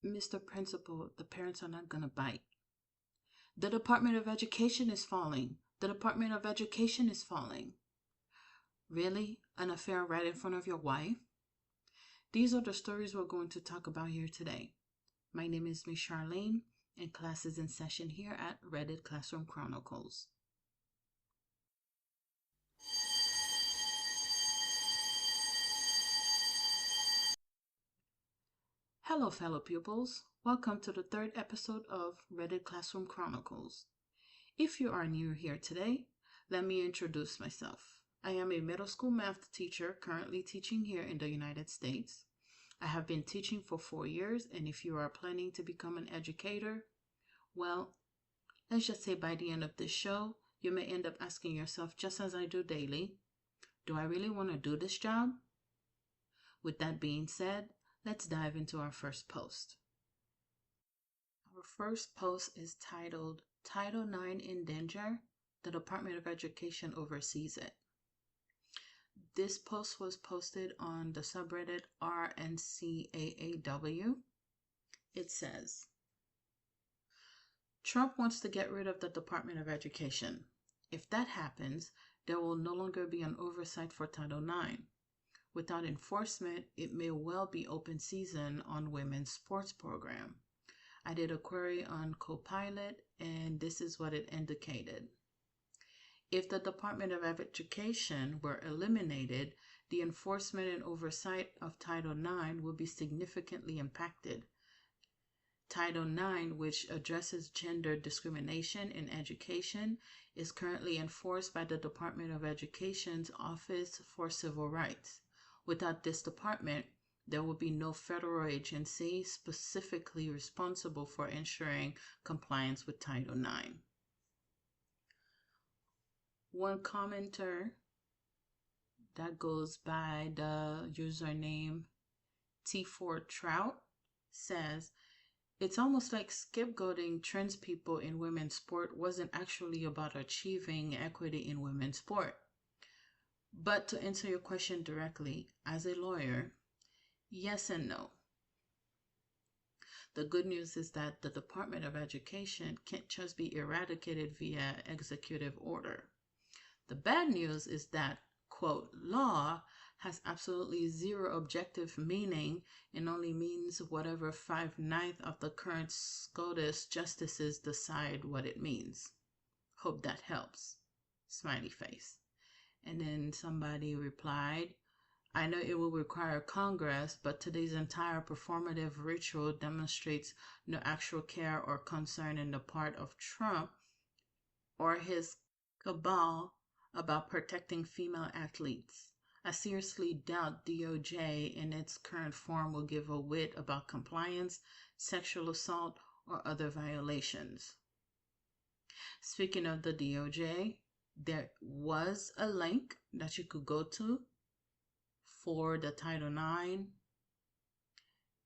Mr. Principal, the parents are not going to bite. The Department of Education is falling. The Department of Education is falling. Really? An affair right in front of your wife? These are the stories we're going to talk about here today. My name is Miss Charlene, and class is in session here at Reddit Classroom Chronicles. Hello, fellow pupils. Welcome to the third episode of Reddit Classroom Chronicles. If you are new here today, let me introduce myself. I am a middle school math teacher currently teaching here in the United States. I have been teaching for 4 years, and if you are planning to become an educator, well, let's just say by the end of this show, you may end up asking yourself, just as I do daily, do I really want to do this job? With that being said, let's dive into our first post. Our first post is titled, Title IX in Danger, the Department of Education oversees it. This post was posted on the subreddit RNCAAW. It says, Trump wants to get rid of the Department of Education. If that happens, there will no longer be an oversight for Title IX. Without enforcement, it may well be open season on women's sports program. I did a query on Copilot, and this is what it indicated. If the Department of Education were eliminated, the enforcement and oversight of Title IX would be significantly impacted. Title IX, which addresses gender discrimination in education, is currently enforced by the Department of Education's Office for Civil Rights. Without this department, there will be no federal agency specifically responsible for ensuring compliance with Title IX. One commenter that goes by the username T4Trout says, it's almost like scapegoating trans people in women's sport wasn't actually about achieving equity in women's sport. But to answer your question directly, as a lawyer, yes and no. The good news is that the Department of Education can't just be eradicated via executive order. The bad news is that, quote, law has absolutely zero objective meaning and only means whatever 5/9 of the current SCOTUS justices decide what it means. Hope that helps. Smiley face. And then somebody replied, I know it will require Congress, but today's entire performative ritual demonstrates no actual care or concern in the part of Trump or his cabal about protecting female athletes. I seriously doubt DOJ in its current form will give a whit about compliance, sexual assault, or other violations. Speaking of the DOJ, there was a link that you could go to for the Title IX,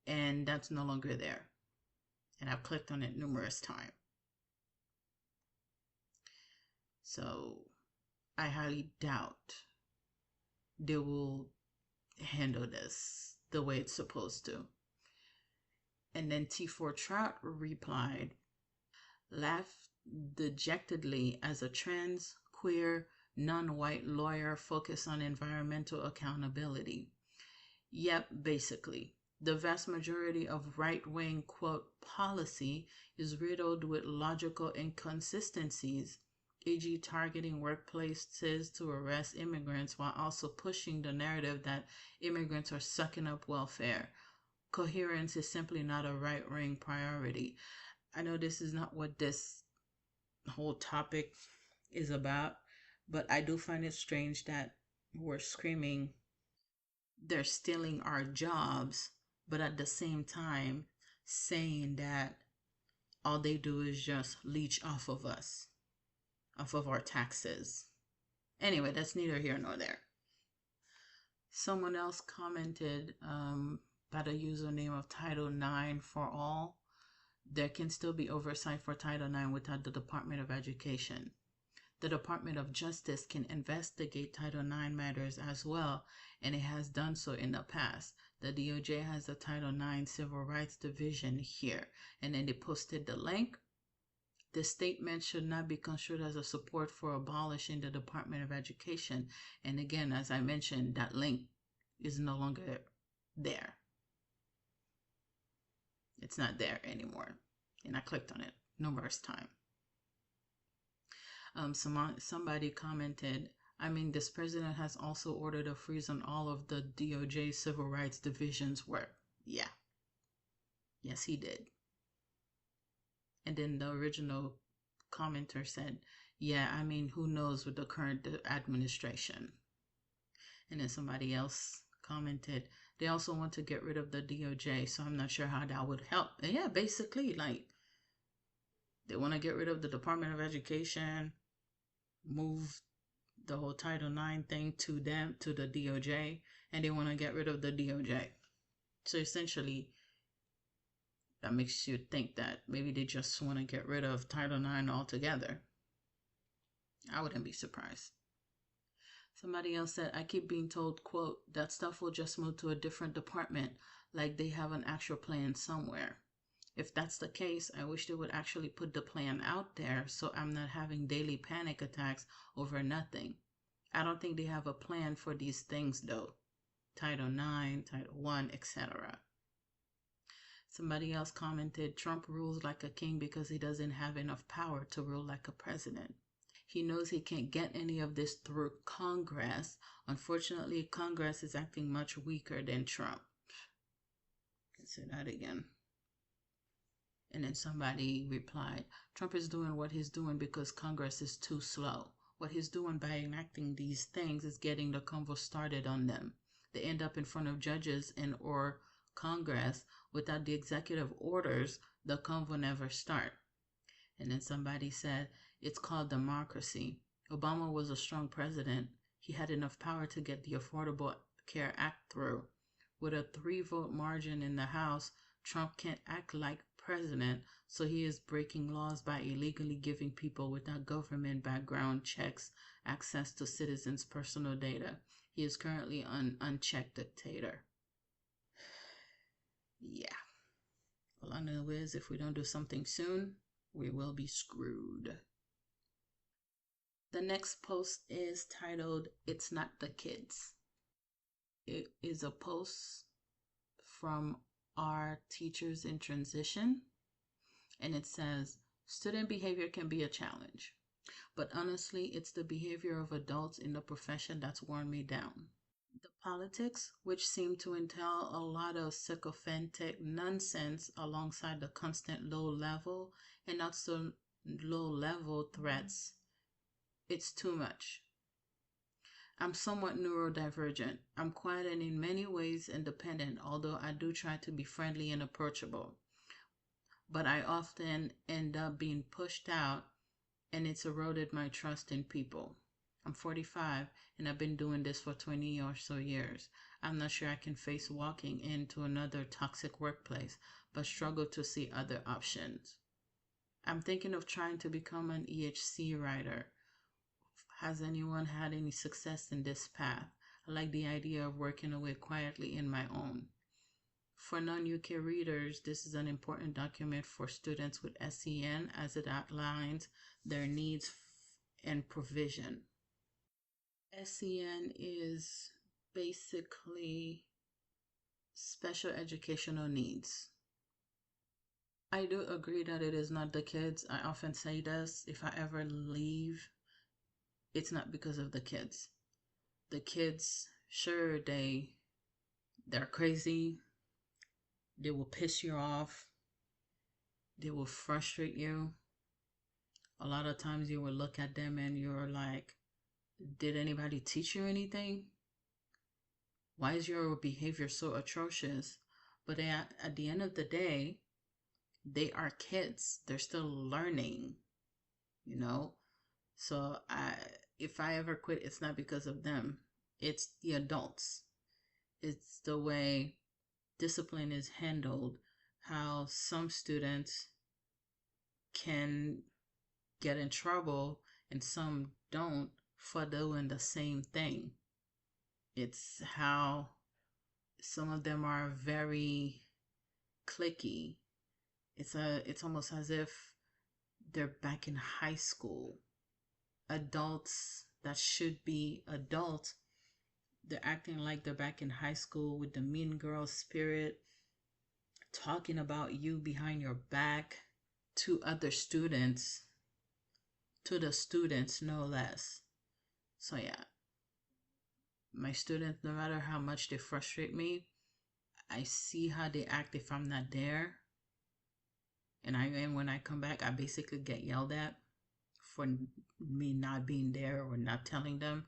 and that's no longer there. And I've clicked on it numerous times. So I highly doubt they will handle this the way it's supposed to. And then T4 Trout replied, laughed dejectedly as a trans, queer, non-white lawyer focused on environmental accountability. Yep, basically. The vast majority of right-wing, quote, policy is riddled with logical inconsistencies, e.g. targeting workplaces to arrest immigrants while also pushing the narrative that immigrants are sucking up welfare. Coherence is simply not a right-wing priority. I know this is not what this whole topic is about, but I do find it strange that we're screaming they're stealing our jobs, but at the same time saying that all they do is just leech off of us, off of our taxes. Anyway, that's neither here nor there. Someone else commented by the username of Title IX for all. There can still be oversight for Title IX without the Department of Education. The Department of Justice can investigate Title IX matters as well, and it has done so in the past. The DOJ has the Title IX Civil Rights Division here. And then they posted the link. The statement should not be construed as a support for abolishing the Department of Education. And again, as I mentioned, that link is no longer there. It's not there anymore. And I clicked on it numerous times. Somebody commented, I mean, this president has also ordered a freeze on all of the DOJ Civil Rights Division's work. Yeah. Yes, he did. And then the original commenter said, yeah, I mean, who knows with the current administration. And then somebody else commented, they also want to get rid of the DOJ, so I'm not sure how that would help. And yeah, basically, like, they want to get rid of the Department of Education, move the whole Title IX thing to them, to the DOJ, and they want to get rid of the DOJ. So essentially, that makes you think that maybe they just want to get rid of Title IX altogether. I wouldn't be surprised. Somebody else said, I keep being told, quote, that stuff will just move to a different department, like they have an actual plan somewhere. If that's the case, I wish they would actually put the plan out there so I'm not having daily panic attacks over nothing. I don't think they have a plan for these things though. Title IX, Title I, etc. Somebody else commented, Trump rules like a king because he doesn't have enough power to rule like a president. He knows he can't get any of this through Congress. Unfortunately, Congress is acting much weaker than Trump. Let's say that again. And then somebody replied, Trump is doing what he's doing because Congress is too slow. What he's doing by enacting these things is getting the convo started on them. They end up in front of judges and or Congress. Without the executive orders, the convo never start. And then somebody said, it's called democracy. Obama was a strong president. He had enough power to get the Affordable Care Act through. With a 3-vote margin in the House, Trump can't act like president, so he is breaking laws by illegally giving people without government background checks access to citizens' personal data. He is currently an unchecked dictator. Yeah. All I know is if we don't do something soon, we will be screwed. The next post is titled, It's Not the Kids. It is a post from our Teachers in Transition, and it says, student behavior can be a challenge, but honestly, it's the behavior of adults in the profession that's worn me down. The politics, which seem to entail a lot of sycophantic nonsense alongside the constant low-level and not so low-level threats, it's too much. I'm somewhat neurodivergent. I'm quiet and in many ways independent, although I do try to be friendly and approachable. But I often end up being pushed out, and it's eroded my trust in people. I'm 45, and I've been doing this for 20 or so years. I'm not sure I can face walking into another toxic workplace, but struggle to see other options. I'm thinking of trying to become an EHC writer. Has anyone had any success in this path? I like the idea of working away quietly in my own. For non-UK readers, this is an important document for students with SEN as it outlines their needs and provision. SEN is basically special educational needs. I do agree that it is not the kids. I often say this, if I ever leave, it's not because of the kids. The kids, sure, they're crazy. They will piss you off. They will frustrate you. A lot of times you will look at them and you're like, did anybody teach you anything? Why is your behavior so atrocious? But at the end of the day, they are kids. They're still learning, you know? So if I ever quit, it's not because of them. It's the adults. It's the way discipline is handled, how some students can get in trouble and some don't for doing the same thing. It's how Some of them are very clicky. It's almost as if they're back in high school. Adults that should be adults, they're acting like they're back in high school with the mean girl spirit, talking about you behind your back to other students, to the students no less. So yeah, my students, no matter how much they frustrate me, I see how they act if I'm not there. And when I come back, I basically get yelled at for me not being there or not telling them.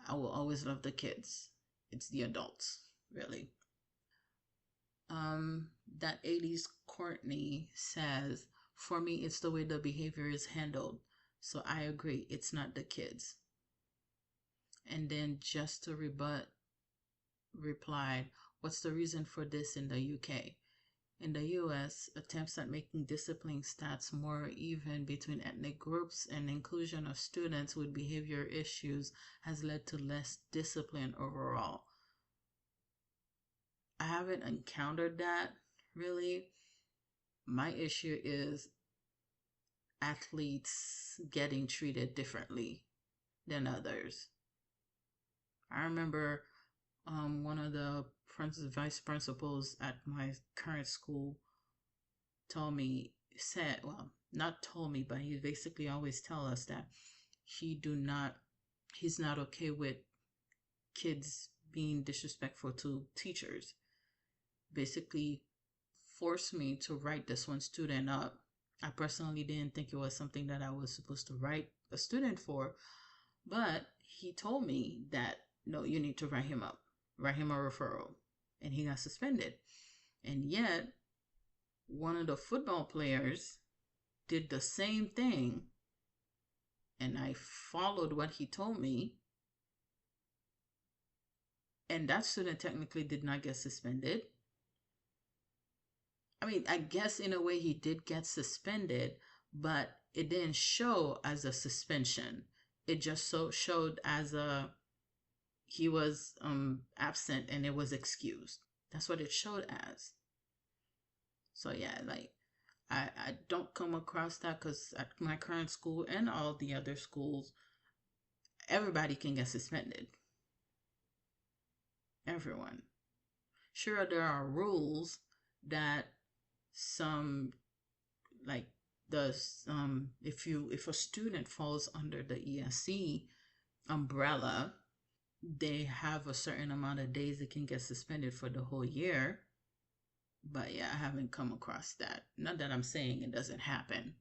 I will always love the kids. It's the adults, really. That 80s Courtney says, for me, it's the way the behavior is handled. So I agree, it's not the kids. And then just to rebut, replied, what's the reason for this in the UK? In the US, attempts at making discipline stats more even between ethnic groups and inclusion of students with behavior issues has led to less discipline overall. I haven't encountered that really. My issue is athletes getting treated differently than others. I remember one of the vice principals at my current school told me, said, well, not told me, but he basically always tell us that he's not okay with kids being disrespectful to teachers. Basically forced me to write this one student up. I personally didn't think it was something that I was supposed to write a student for, but he told me that no, you need to write him up, write him a referral, and he got suspended. And yet, one of the football players did the same thing, and I followed what he told me, and that student technically did not get suspended. I mean, I guess in a way he did get suspended, but it didn't show as a suspension. It just showed as a he was absent and it was excused. That's what it showed as. So yeah, like I don't come across that because at my current school and all the other schools, everybody can get suspended. Everyone. Sure, there are rules that some like the if a student falls under the ESC umbrella, they have a certain amount of days they can get suspended for the whole year. But yeah, I haven't come across that. Not that I'm saying it doesn't happen.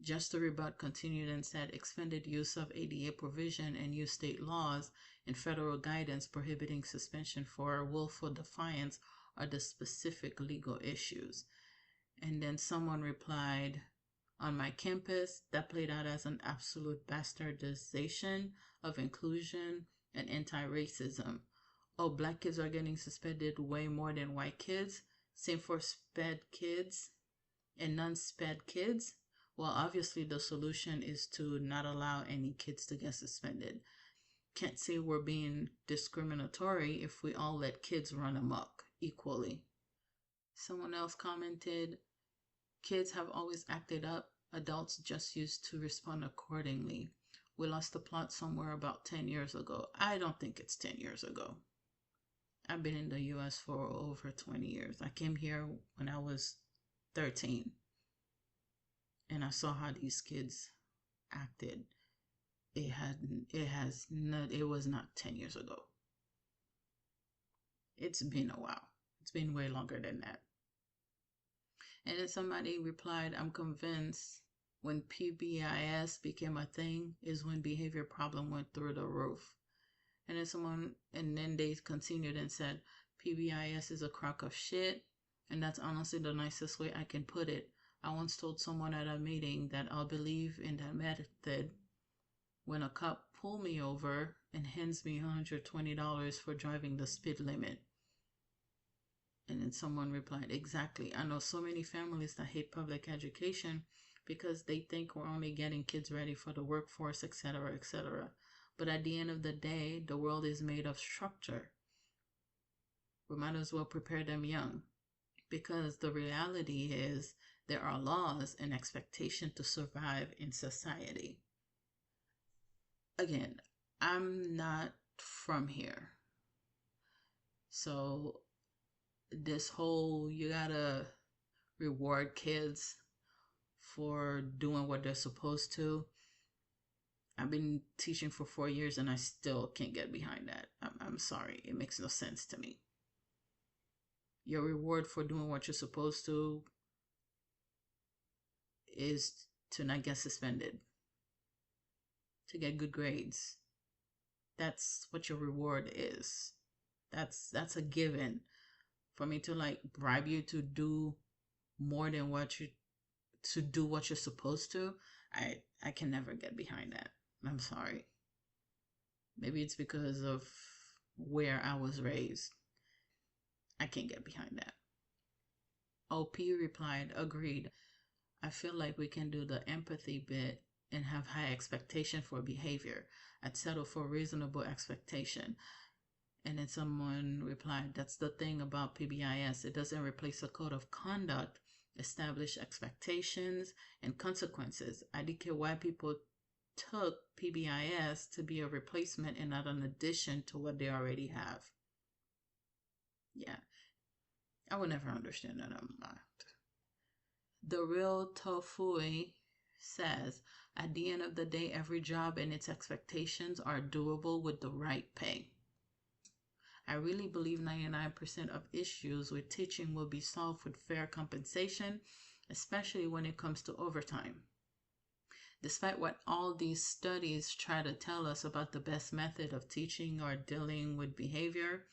Just to rebut continued and said expanded use of ADA provision and use state laws and federal guidance prohibiting suspension for willful defiance are the specific legal issues. And then someone replied, on my campus, that played out as an absolute bastardization of inclusion and anti-racism. Oh, black kids are getting suspended way more than white kids. Same for sped kids and non-sped kids. Well, obviously the solution is to not allow any kids to get suspended. Can't say we're being discriminatory if we all let kids run amok equally. Someone else commented, kids have always acted up. Adults just used to respond accordingly. We lost the plot somewhere about 10 years ago. I don't think it's 10 years ago. I've been in the US for over 20 years. I came here when I was 13. And I saw how these kids acted. It was not 10 years ago. It's been a while. It's been way longer than that. And then somebody replied, I'm convinced when PBIS became a thing is when behavior problem went through the roof. And then they continued and said, PBIS is a crock of shit. And that's honestly the nicest way I can put it. I once told someone at a meeting that I'll believe in that method when a cop pulled me over and hands me $120 for driving the speed limit. And then someone replied, exactly. I know so many families that hate public education because they think we're only getting kids ready for the workforce, etc., etc. But at the end of the day, the world is made of structure. We might as well prepare them young, because the reality is there are laws and expectation to survive in society. Again, I'm not from here. So this whole you gotta reward kids for doing what they're supposed to. I've been teaching for 4 years and I still can't get behind that. I'm sorry. It makes no sense to me. Your reward for doing what you're supposed to is to not get suspended, to get good grades. That's what your reward is. That's a given. For me to like bribe you to do more than what you to do what you're supposed to, I can never get behind that. I'm sorry. Maybe it's because of where I was raised. I can't get behind that. OP replied, agreed. I feel like we can do the empathy bit and have high expectation for behavior. I'd settle for reasonable expectation. And then someone replied, that's the thing about PBIS. It doesn't replace a code of conduct, establish expectations and consequences. I don't care why people took PBIS to be a replacement and not an addition to what they already have. Yeah, I would never understand that. The real Tofui says, at the end of the day, every job and its expectations are doable with the right pay. I really believe 99% of issues with teaching will be solved with fair compensation, especially when it comes to overtime. Despite what all these studies try to tell us about the best method of teaching or dealing with behavior,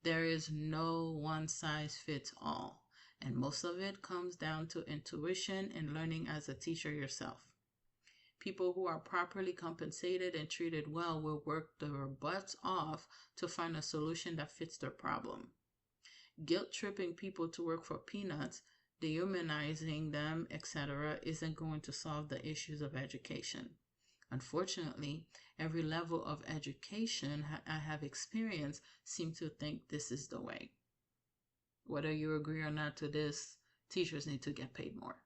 there is no one size fits all, and most of it comes down to intuition and learning as a teacher yourself. People who are properly compensated and treated well will work their butts off to find a solution that fits their problem. Guilt tripping people to work for peanuts, dehumanizing them, etc., isn't going to solve the issues of education. Unfortunately, every level of education I have experienced seems to think this is the way. Whether you agree or not to this, teachers need to get paid more.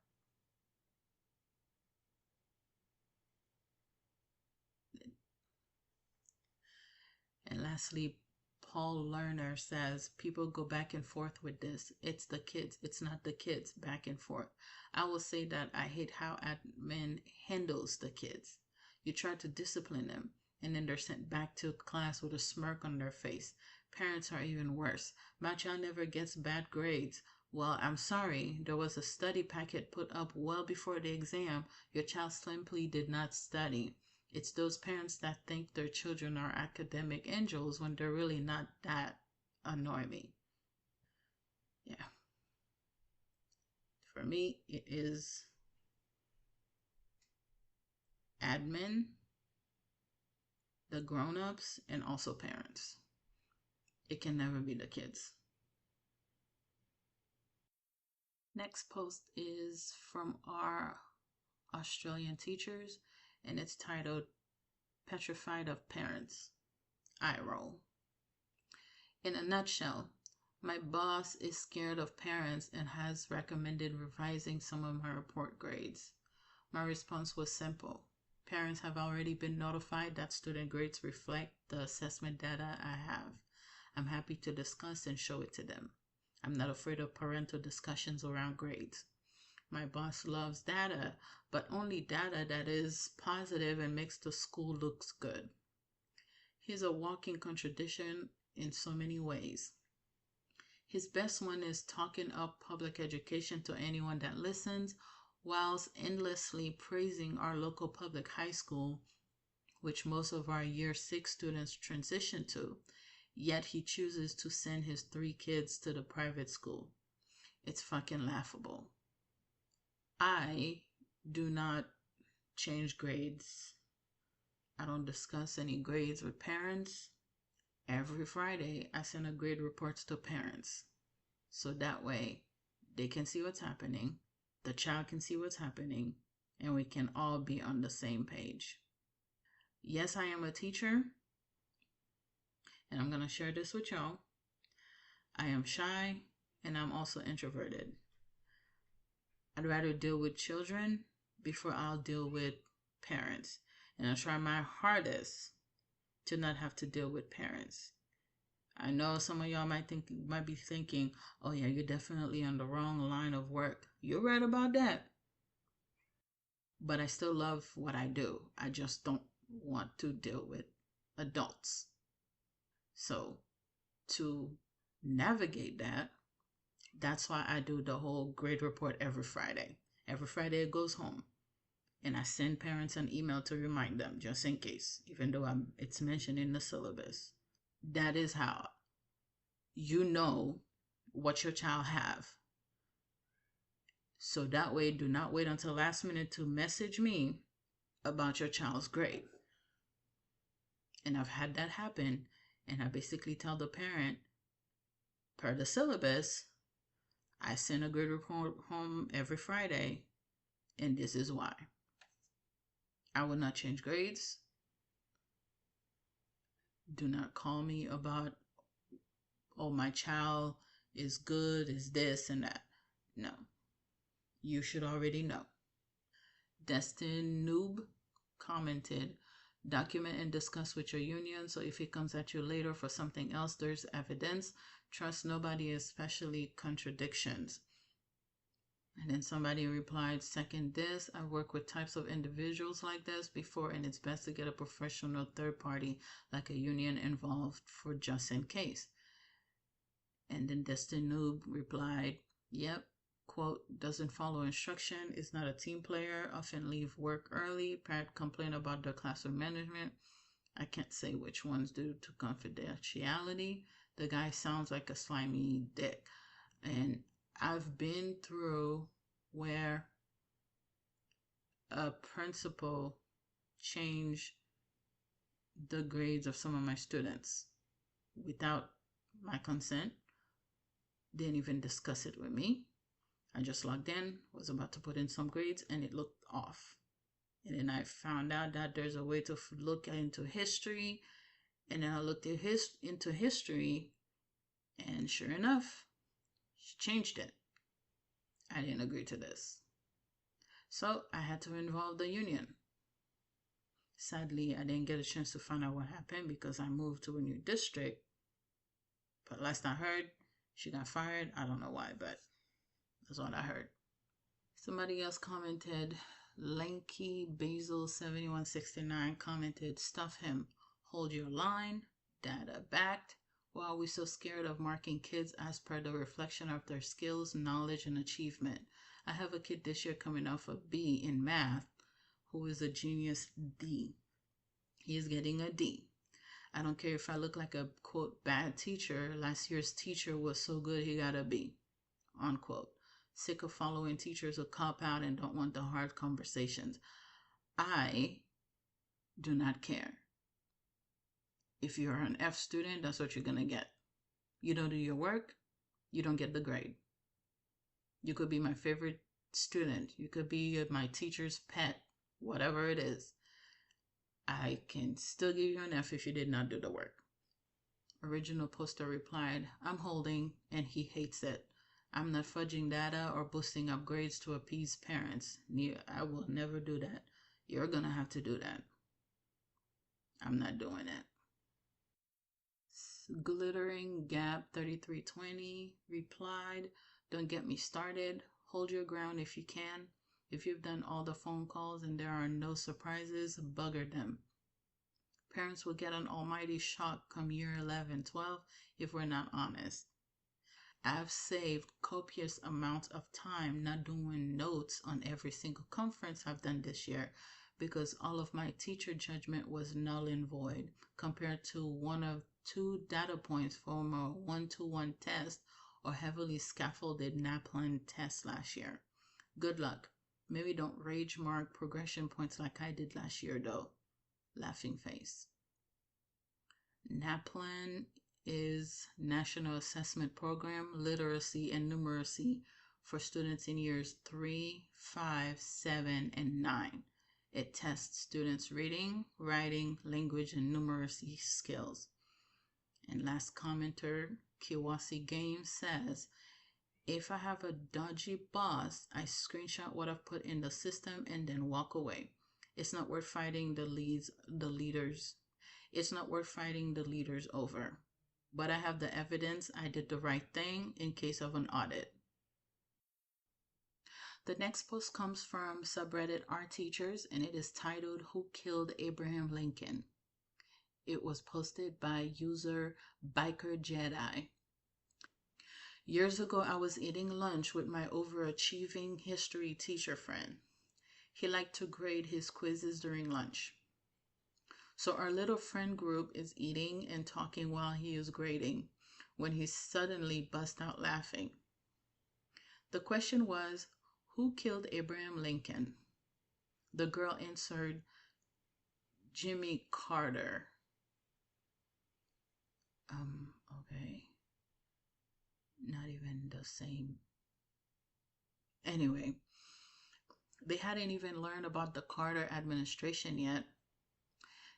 And lastly, Paul Lerner says, people go back and forth with this. It's the kids. It's not the kids. Back and forth. I will say that I hate how admin handles the kids. You try to discipline them, and then they're sent back to class with a smirk on their face. Parents are even worse. My child never gets bad grades. Well, I'm sorry. There was a study packet put up well before the exam. Your child simply did not study. It's those parents that think their children are academic angels when they're really not, that annoy me. Yeah. For me, it is admin, the grown-ups, and also parents. It can never be the kids. Next post is from our Australian teachers, and it's titled Petrified of Parents. Eye roll. In a nutshell, my boss is scared of parents and has recommended revising some of my report grades. My response was simple. Parents have already been notified that student grades reflect the assessment data I have. I'm happy to discuss and show it to them. I'm not afraid of parental discussions around grades. My boss loves data, but only data that is positive and makes the school look good. He's a walking contradiction in so many ways. His best one is talking up public education to anyone that listens, whilst endlessly praising our local public high school, which most of our year 6 students transition to, yet he chooses to send his 3 kids to the private school. It's fucking laughable. I do not change grades. I don't discuss any grades with parents. Every Friday, I send a grade reports to parents. So that way, they can see what's happening, the child can see what's happening, and we can all be on the same page. Yes, I am a teacher, and I'm going to share this with y'all. I am shy, and I'm also introverted. I'd rather deal with children before I'll deal with parents. And I try my hardest to not have to deal with parents. I know some of y'all might be thinking, "Oh yeah, you're definitely on the wrong line of work." You're right about that. But I still love what I do. I just don't want to deal with adults. So, to navigate that, that's why I do the whole grade report every Friday. Every Friday it goes home. And I send parents an email to remind them, just in case, even though it's mentioned in the syllabus. That is how you know what your child have. So that way, do not wait until last minute to message me about your child's grade. And I've had that happen, and I basically tell the parent, per the syllabus, I send a grade report home every Friday, and this is why. I will not change grades. Do not call me about, "Oh, my child is good, is this and that." No. You should already know. Destin Noob commented, "Document and discuss with your union, so if it comes at you later for something else, there's evidence. Trust nobody, especially contradictions." And then somebody replied, "Second this. I work with types of individuals like this before, and it's best to get a professional third party like a union involved for just in case." And then Destin Noob replied, "Yep. Quote, doesn't follow instruction, is not a team player, often leave work early, parent complain about their classroom management. I can't say which ones due to confidentiality. The guy sounds like a slimy dick." And I've been through where a principal changed the grades of some of my students without my consent, didn't even discuss it with me. I just logged in, was about to put in some grades, and it looked off. And then I found out that there's a way to look into history, and then I looked into history, and sure enough, she changed it. I didn't agree to this. So I had to involve the union. Sadly, I didn't get a chance to find out what happened because I moved to a new district. But last I heard, she got fired. I don't know why, but that's what I heard. Somebody else commented, Lanky Basil 7169 commented, "Stuff him. Hold your line. Data backed. Why are we so scared of marking kids as per the reflection of their skills, knowledge, and achievement? I have a kid this year coming off a B in math who is a genius D. He is getting a D. I don't care if I look like a, quote, bad teacher. Last year's teacher was so good he got a B, unquote. Sick of following teachers who cop out and don't want the hard conversations. I do not care. If you're an F student, that's what you're going to get. You don't do your work, you don't get the grade. You could be my favorite student. You could be my teacher's pet, whatever it is. I can still give you an F if you did not do the work." Original poster replied, "I'm holding, and he hates it. I'm not fudging data or boosting up grades to appease parents. I will never do that. You're going to have to do that. I'm not doing it." Glittering Gap 3320 replied, "Don't get me started. Hold your ground if you can. If you've done all the phone calls and there are no surprises, bugger them. Parents will get an almighty shock come year 11, 12 if we're not honest. I've saved copious amounts of time not doing notes on every single conference I've done this year because all of my teacher judgment was null and void compared to one of two data points from a 1-to-1 test or heavily scaffolded NAPLAN test last year. Good luck. Maybe don't rage mark progression points like I did last year though." Laughing face. NAPLAN is National Assessment Program, Literacy and Numeracy for students in years 3, 5, 7, and 9. It tests students' reading, writing, language, and numeracy skills. And last commenter, Kiwasi Games says, if I have a dodgy boss, I screenshot what I've put in the system and then walk away. It's not worth fighting the leaders. It's not worth fighting the leaders over. But I have the evidence I did the right thing in case of an audit. The next post comes from subreddit Our Teachers, and it is titled Who Killed Abraham Lincoln? It was posted by user Biker Jedi. Years ago, I was eating lunch with my overachieving history teacher friend. He liked to grade his quizzes during lunch. So our little friend group is eating and talking while he is grading, when he suddenly burst out laughing. The question was, who killed Abraham Lincoln? The girl answered, Jimmy Carter. Okay. Not even the same. Anyway, they hadn't even learned about the Carter administration yet.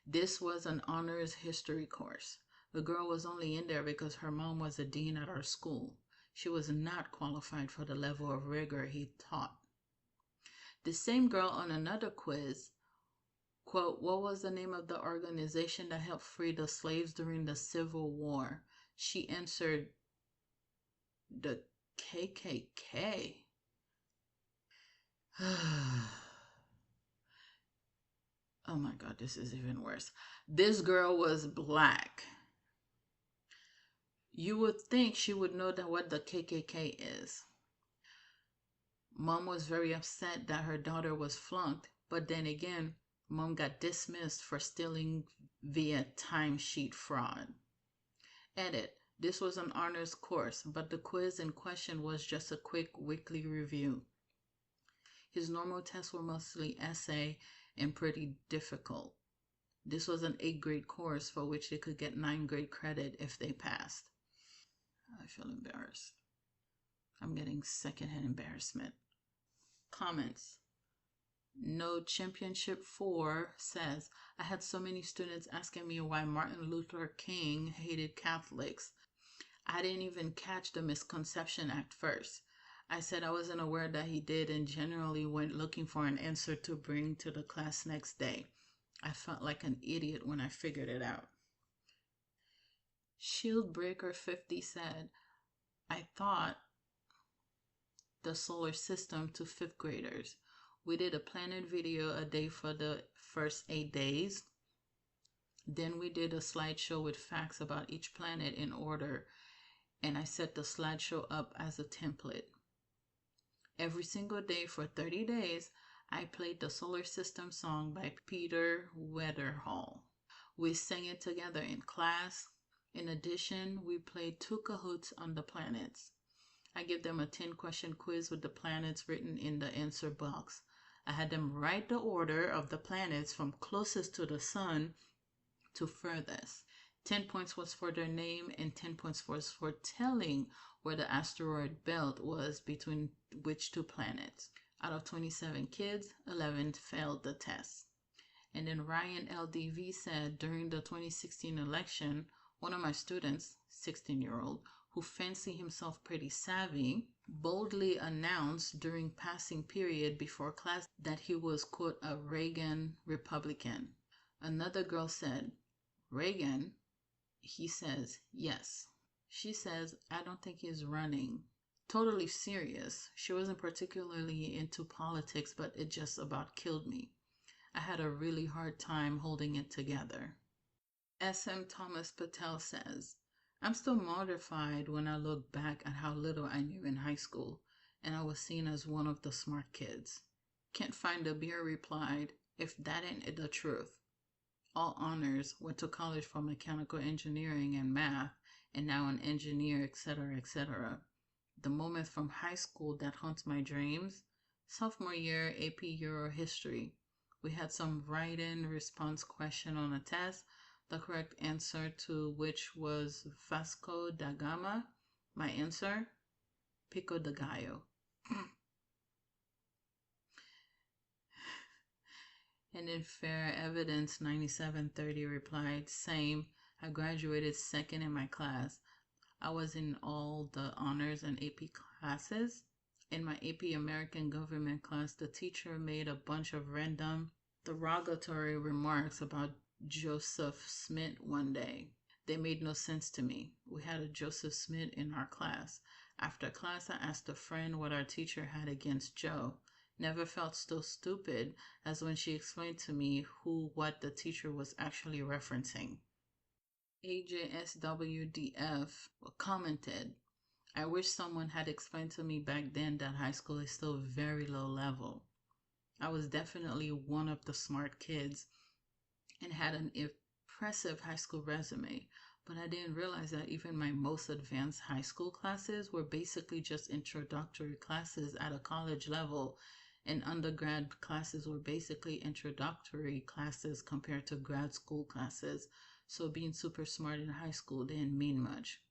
This was an honors history course. The girl was only in there because her mom was a dean at our school. She was not qualified for the level of rigor he taught. The same girl on another quiz, quote, what was the name of the organization that helped free the slaves during the Civil War? She answered, the KKK. Oh my God, this is even worse. This girl was black. You would think she would know what the KKK is. Mom was very upset that her daughter was flunked, but then again, Mom got dismissed for stealing via timesheet fraud. Edit. This was an honors course, but the quiz in question was just a quick weekly review. His normal tests were mostly essay and pretty difficult. This was an 8th grade course for which they could get 9th grade credit if they passed. I feel embarrassed. I'm getting secondhand embarrassment. Comments. No Championship 4 says, I had so many students asking me why Martin Luther King hated Catholics. I didn't even catch the misconception at first. I said I wasn't aware that he did and generally went looking for an answer to bring to the class next day. I felt like an idiot when I figured it out. Shieldbreaker50 said, I taught the solar system to 5th graders. We did a planet video a day for the first 8 days. Then we did a slideshow with facts about each planet in order, and I set the slideshow up as a template. Every single day for 30 days, I played the solar system song by Peter Weatherall. We sang it together in class. In addition, we played 2 Kahoots on the planets. I gave them a 10-question quiz with the planets written in the answer box. I had them write the order of the planets from closest to the sun to furthest. 10 points was for their name and 10 points was for telling where the asteroid belt was between which 2 planets. Out of 27 kids, 11 failed the test. And then Ryan LDV said during the 2016 election, one of my students, 16-year-old, who fancied himself pretty savvy, boldly announced during passing period before class that he was, quote, a Reagan Republican. Another girl said, Reagan? He says, yes. She says, I don't think he's running. Totally serious. She wasn't particularly into politics, but it just about killed me. I had a really hard time holding it together. SM Thomas Patel says, I'm still mortified when I look back at how little I knew in high school, and I was seen as one of the smart kids. Can't find a beer replied, if that ain't the truth. All honors, went to college for mechanical engineering and math, and now an engineer, etc., etc. The moment from high school that haunts my dreams, sophomore year AP Euro History. We had some write-in response question on a test, the correct answer to which was Vasco da Gama. My answer, Pico de Gallo. And in Fair Evidence 9730 replied, same. I graduated second in my class. I was in all the honors and AP classes. In my AP American Government class, the teacher made a bunch of random derogatory remarks about Joseph Smith one day. They made no sense to me. We had a Joseph Smith in our class. After class, I asked a friend what our teacher had against Joe. Never felt so stupid as when she explained to me what the teacher was actually referencing. AJSWDF commented, I wish someone had explained to me back then that high school is still very low level. I was definitely one of the smart kids and had an impressive high school resume, but I didn't realize that even my most advanced high school classes were basically just introductory classes at a college level, and undergrad classes were basically introductory classes compared to grad school classes. So being super smart in high school didn't mean much.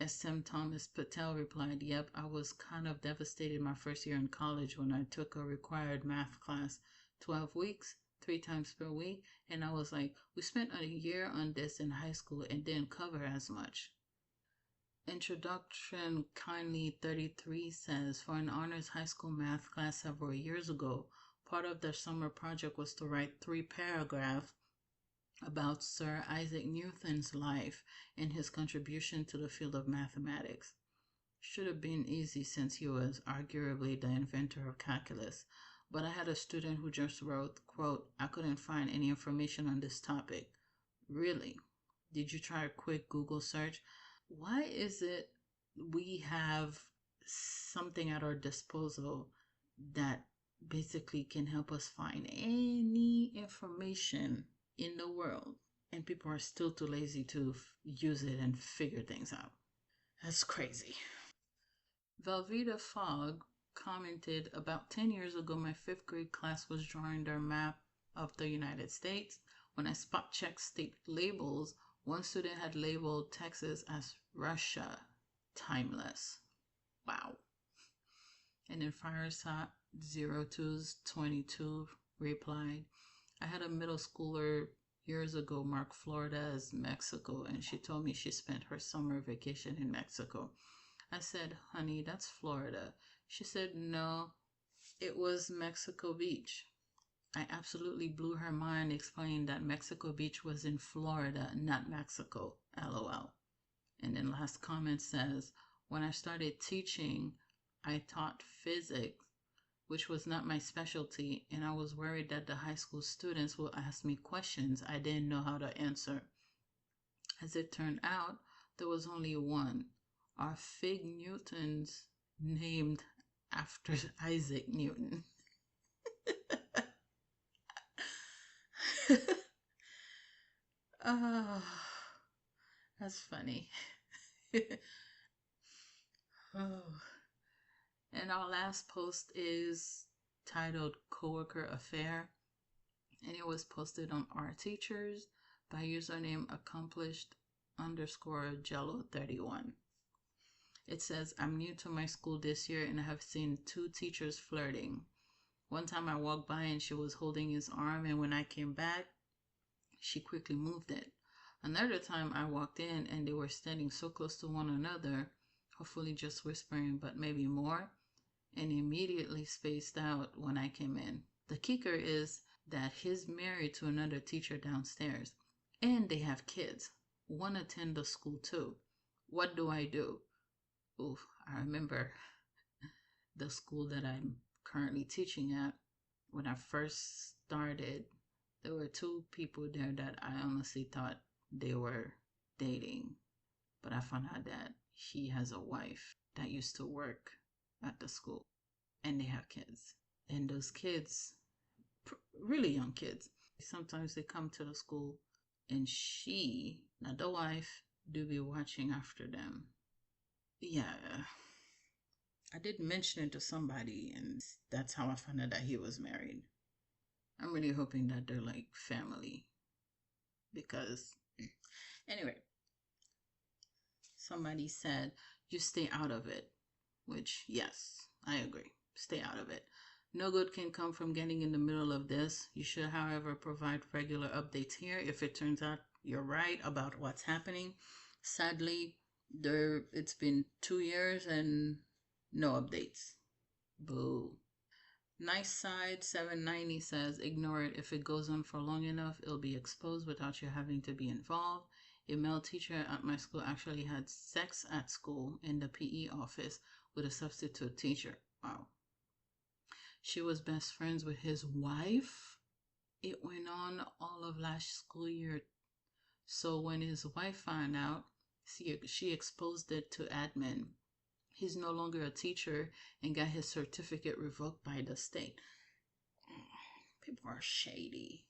SM Thomas Patel replied, yep, I was kind of devastated my first year in college when I took a required math class. 12 weeks, 3 times per week, and I was like, we spent a year on this in high school and didn't cover as much. Introduction Kindly 33 says, for an honors high school math class several years ago, part of their summer project was to write 3 paragraphs about Sir Isaac Newton's life and his contribution to the field of mathematics. Should have been easy since he was arguably the inventor of calculus, but I had a student who just wrote, quote, I couldn't find any information on this topic. Really? Did you try a quick Google search? Why is it we have something at our disposal that basically can help us find any information in the world, and people are still too lazy to use it and figure things out? That's crazy. Velveeta Fogg commented, about 10 years ago, my 5th grade class was drawing their map of the United States. When I spot checked state labels, one student had labeled Texas as Russia. Timeless. Wow. And then Fireside 0222 replied, I had a middle schooler years ago mark Florida as Mexico, and she told me she spent her summer vacation in Mexico. I said, honey, that's Florida. She said, no, it was Mexico Beach. I absolutely blew her mind, explaining that Mexico Beach was in Florida, not Mexico. LOL. And then last comment says, when I started teaching, I taught physics, which was not my specialty, and I was worried that the high school students will ask me questions I didn't know how to answer. As it turned out, there was only one. Are Fig Newtons named after Isaac Newton? Oh, that's funny. Oh. And our last post is titled Coworker Affair, and it was posted on Our Teachers by username accomplished_Jello31. It says, I'm new to my school this year and I have seen 2 teachers flirting. One time I walked by and she was holding his arm, and when I came back, she quickly moved it. Another time I walked in and they were standing so close to one another, hopefully just whispering, but maybe more, and immediately spaced out when I came in. The kicker is that he's married to another teacher downstairs, and they have kids. One attend the school too. What do I do? Oof, I remember the school that I'm currently teaching at. When I first started, there were 2 people there that I honestly thought they were dating. But I found out that he has a wife that used to work at the school, and they have kids. And those kids, really young kids, sometimes they come to the school and she, not the wife, do be watching after them. Yeah, I did mention it to somebody, and that's how I found out that he was married. I'm really hoping that they're like family, because anyway, somebody said you stay out of it, which yes, I agree, stay out of it. No good can come from getting in the middle of this. You should, however, provide regular updates here if it turns out you're right about what's happening. Sadly, it's been 2 years and no updates. Boo. Nice Side 790 says, ignore it. If it goes on for long enough, it'll be exposed without you having to be involved. A male teacher at my school actually had sex at school in the PE office with a substitute teacher. Wow. She was best friends with his wife. It went on all of last school year. So when his wife found out, she exposed it to admin. He's no longer a teacher and got his certificate revoked by the state. People are shady.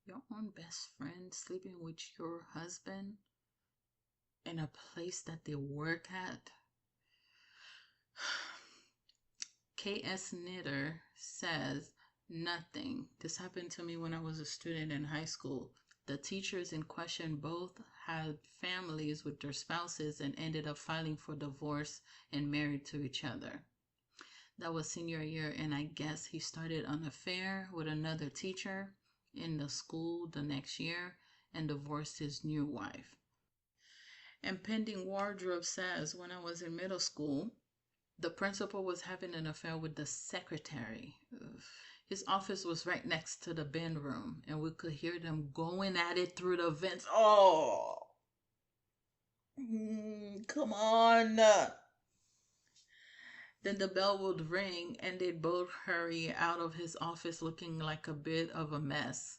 Your own best friend sleeping with your husband in a place that they work at. KS Knitter says, nothing. This happened to me when I was a student in high school. The teachers in question both had families with their spouses and ended up filing for divorce and married to each other. That was senior year, and I guess he started an affair with another teacher in the school the next year and divorced his new wife. And Pending Wardrobe says, when I was in middle school, the principal was having an affair with the secretary. Ugh. His office was right next to the band room, and we could hear them going at it through the vents. Oh, come on. Then the bell would ring, and they'd both hurry out of his office looking like a bit of a mess.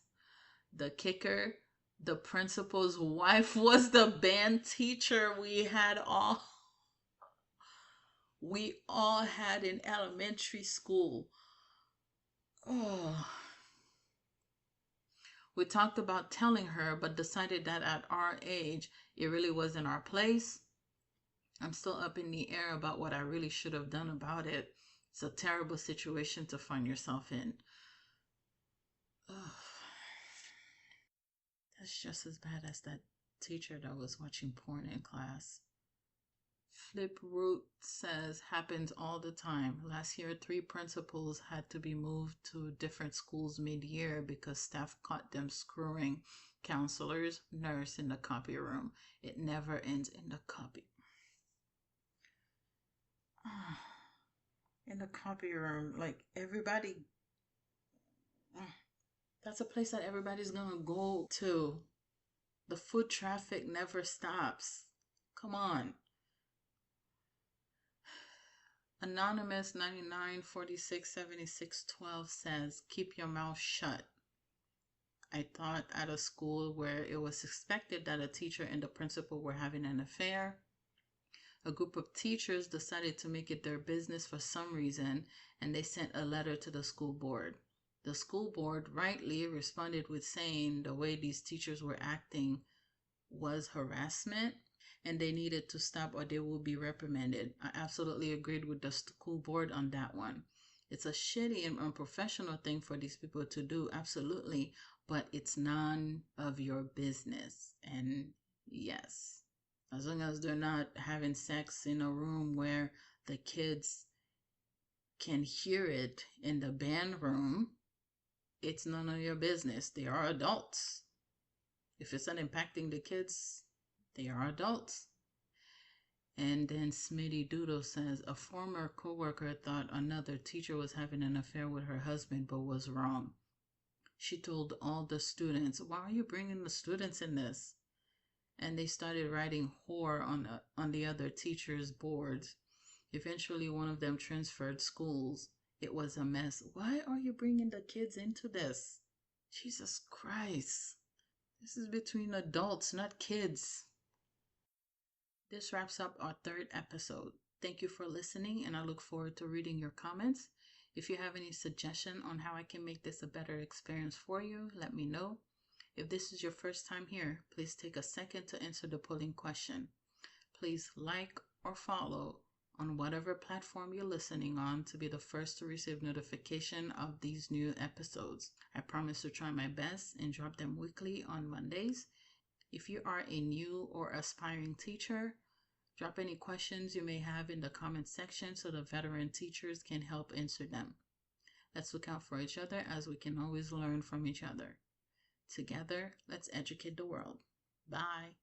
The kicker, the principal's wife was the band teacher we all had in elementary school. Oh. We talked about telling her, but decided that at our age, it really wasn't our place. I'm still up in the air about what I really should have done about it. It's a terrible situation to find yourself in. Ugh. That's just as bad as that teacher that was watching porn in class. Flip Root says, happens all the time. Last year, 3 principals had to be moved to different schools mid-year because staff caught them screwing counselors, nurse in the copy room. It never ends in the copy. In the copy room, like everybody, that's a place that everybody's gonna go to. The foot traffic never stops. Come on. Anonymous 99467612 says, keep your mouth shut. I taught at a school where it was suspected that a teacher and the principal were having an affair. A group of teachers decided to make it their business for some reason, and they sent a letter to the school board. The school board rightly responded with saying the way these teachers were acting was harassment and they needed to stop or they will be reprimanded. I absolutely agreed with the school board on that one. It's a shitty and unprofessional thing for these people to do, absolutely, but it's none of your business. And yes, as long as they're not having sex in a room where the kids can hear it in the band room, it's none of your business. They are adults. If it's not impacting the kids, they are adults. And then Smitty Doodle says, a former coworker thought another teacher was having an affair with her husband, but was wrong. She told all the students, why are you bringing the students in this? And they started writing whore on the other teachers' boards. Eventually, one of them transferred schools. It was a mess. Why are you bringing the kids into this? Jesus Christ. This is between adults, not kids. This wraps up our 3rd episode. Thank you for listening, and I look forward to reading your comments. If you have any suggestion on how I can make this a better experience for you, let me know. If this is your first time here, please take a second to answer the polling question. Please like or follow on whatever platform you're listening on to be the first to receive notification of these new episodes. I promise to try my best and drop them weekly on Mondays. If you are a new or aspiring teacher, drop any questions you may have in the comment section so the veteran teachers can help answer them. Let's look out for each other, as we can always learn from each other. Together, let's educate the world. Bye.